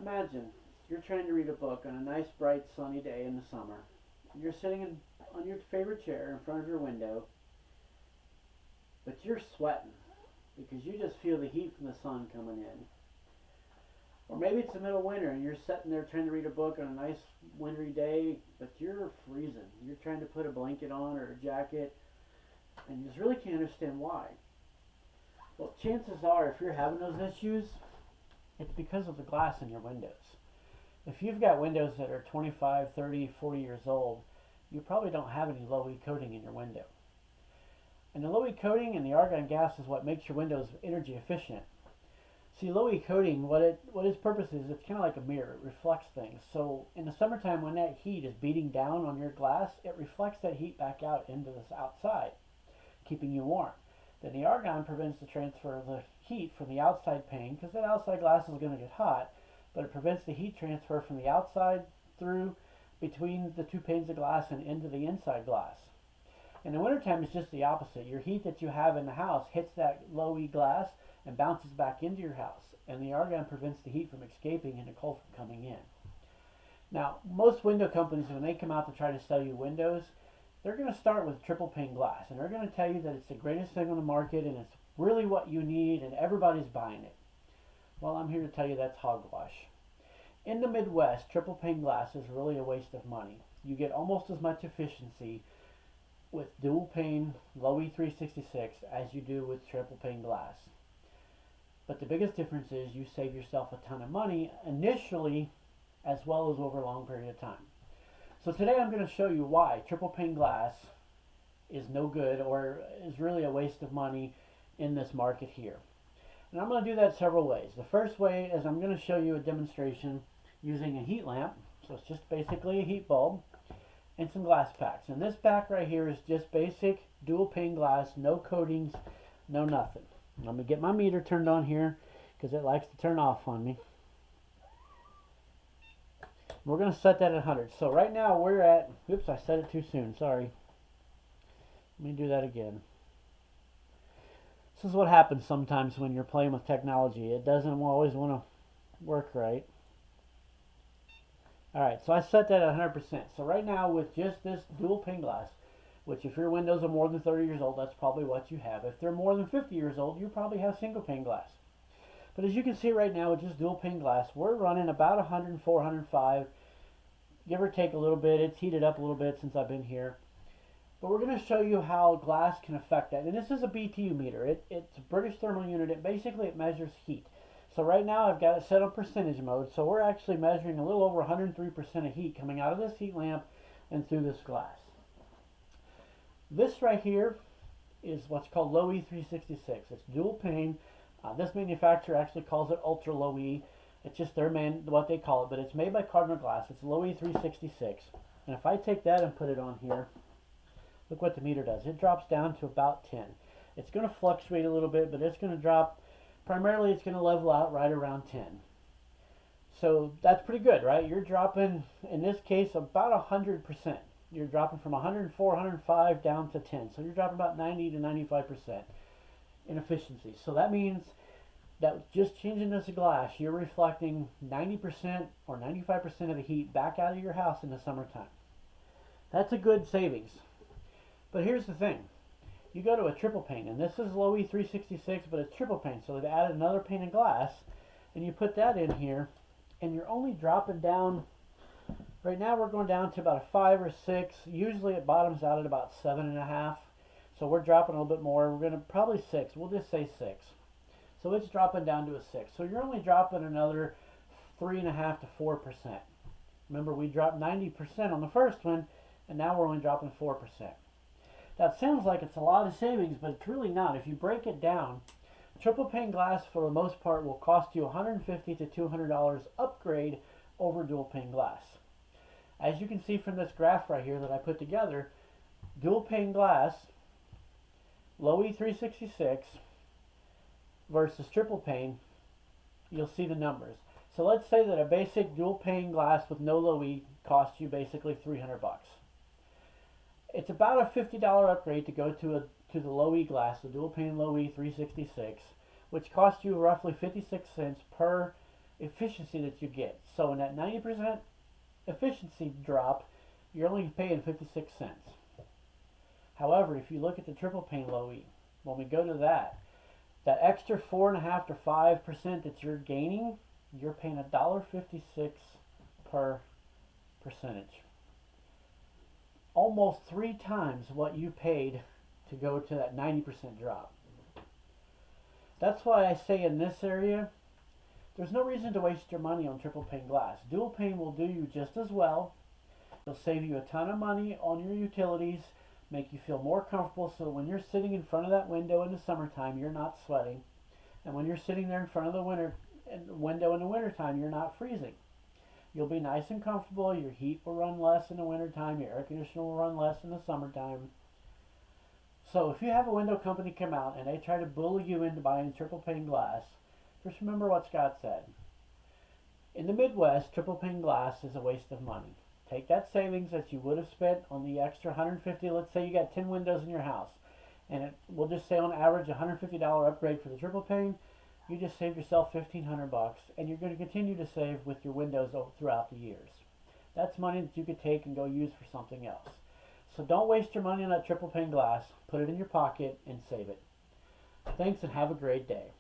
Imagine you're trying to read a book on a nice, bright, sunny day in the summer. You're sitting on your favorite chair in front of your window, but you're sweating because you just feel the heat from the sun coming in. Or maybe it's the middle of winter and you're sitting there trying to read a book on a nice wintry day, but you're freezing. You're trying to put a blanket on or a jacket, and you just really can't understand why. Well, chances are, if you're having those issues, it's because of the glass in your windows. If you've got windows that are 25, 30, 40 years old, you probably don't have any low E coating in your window. And the low E coating and the argon gas is what makes your windows energy efficient. See, low E coating, what its purpose is, it's kind of like a mirror. It reflects things. So in the summertime, when that heat is beating down on your glass, it reflects that heat back out into the outside, keeping you warm. Then the argon prevents the transfer of the heat from the outside pane, because that outside glass is going to get hot, but it prevents the heat transfer from the outside through between the two panes of glass and into the inside glass. In the wintertime, it's just the opposite. Your heat that you have in the house hits that low E glass and bounces back into your house, and the argon prevents the heat from escaping and the cold from coming in. Now, most window companies, when they come out to try to sell you windows, they're going to start with triple pane glass, and they're going to tell you that it's the greatest thing on the market and it's really what you need and everybody's buying it. Well, I'm here to tell you that's hogwash. In the Midwest, triple pane glass is really a waste of money. You get almost as much efficiency with dual pane low E366 as you do with triple pane glass. But the biggest difference is you save yourself a ton of money initially, as well as over a long period of time. So today I'm going to show you why triple pane glass is no good or is really a waste of money in this market here. And I'm going to do that several ways. The first way is I'm going to show you a demonstration using a heat lamp. So it's just basically a heat bulb and some glass packs. And this pack right here is just basic dual pane glass, no coatings, no nothing. I'm going to get my meter turned on here because it likes to turn off on me. We're going to set that at 100. So right now we're at, oops, I set it too soon, sorry. Let me do that again. This is what happens sometimes when you're playing with technology. It doesn't always want to work right. Alright, so I set that at 100%. So right now with just this dual pane glass, which if your windows are more than 30 years old, that's probably what you have. If they're more than 50 years old, you probably have single pane glass. But as you can see right now with just dual pane glass, we're running about 104, 105, give or take a little bit. It's heated up a little bit since I've been here. But we're going to show you how glass can affect that. And this is a BTU meter. It's a British thermal unit. It measures heat. So right now I've got it set on percentage mode. So we're actually measuring a little over 103% of heat coming out of this heat lamp and through this glass. This right here is what's called low E366. It's dual pane. This manufacturer actually calls it ultra low E. It's just what they call it, but it's made by Cardinal Glass. It's low E366. And if I take that and put it on here, look what the meter does. It drops down to about 10. It's going to fluctuate a little bit, but it's going to drop, primarily it's going to level out right around 10. So that's pretty good, right? You're dropping, in this case, about 100%. You're dropping from 104, 105 down to 10. So you're dropping about 90 to 95% in efficiency. So that means that just changing this glass, you're reflecting 90% or 95% of the heat back out of your house in the summertime. That's a good savings. But here's the thing. You go to a triple pane, and this is low E366, but it's triple pane. So they've added another pane of glass, and you put that in here, and you're only dropping down. Right now we're going down to about a 5 or 6. Usually it bottoms out at about 7.5. So we're dropping a little bit more. We're going to probably 6. We'll just say 6. So it's dropping down to a 6. So you're only dropping another 3.5 to 4%. Remember, we dropped 90% on the first one, and now we're only dropping 4%. That sounds like it's a lot of savings, but it's really not. If you break it down, triple pane glass for the most part will cost you $150 to $200 upgrade over dual pane glass. As you can see from this graph right here that I put together, dual pane glass, low E366 versus triple pane, you'll see the numbers. So let's say that a basic dual pane glass with no low E costs you basically $300. It's about a $50 upgrade to go to the low E glass, the dual pane low E 366, which costs you roughly 56 cents per efficiency that you get. So in that 90% efficiency drop, you're only paying 56 cents. However, if you look at the triple pane low E, when we go to that extra 4.5 to 5% that you're gaining, you're paying $1.56 per percentage. Almost 3 times what you paid to go to that 90% drop. That's why I say in this area, there's no reason to waste your money on triple pane glass. Dual pane will do you just as well. It'll save you a ton of money on your utilities, make you feel more comfortable so that when you're sitting in front of that window in the summertime, you're not sweating. And when you're sitting there in front of the window in the wintertime, you're not freezing. You'll be nice and comfortable. Your heat will run less in the wintertime. Your air conditioner will run less in the summertime. So if you have a window company come out and they try to bully you into buying triple pane glass, just remember what Scott said. In the Midwest, triple pane glass is a waste of money. Take that savings that you would have spent on the extra 150. Let's say you got 10 windows in your house, and we'll just say on average $150 upgrade for the triple pane. You just saved yourself $1,500, and you're going to continue to save with your windows throughout the years. That's money that you could take and go use for something else. So don't waste your money on that triple pane glass. Put it in your pocket and save it. Thanks, and have a great day.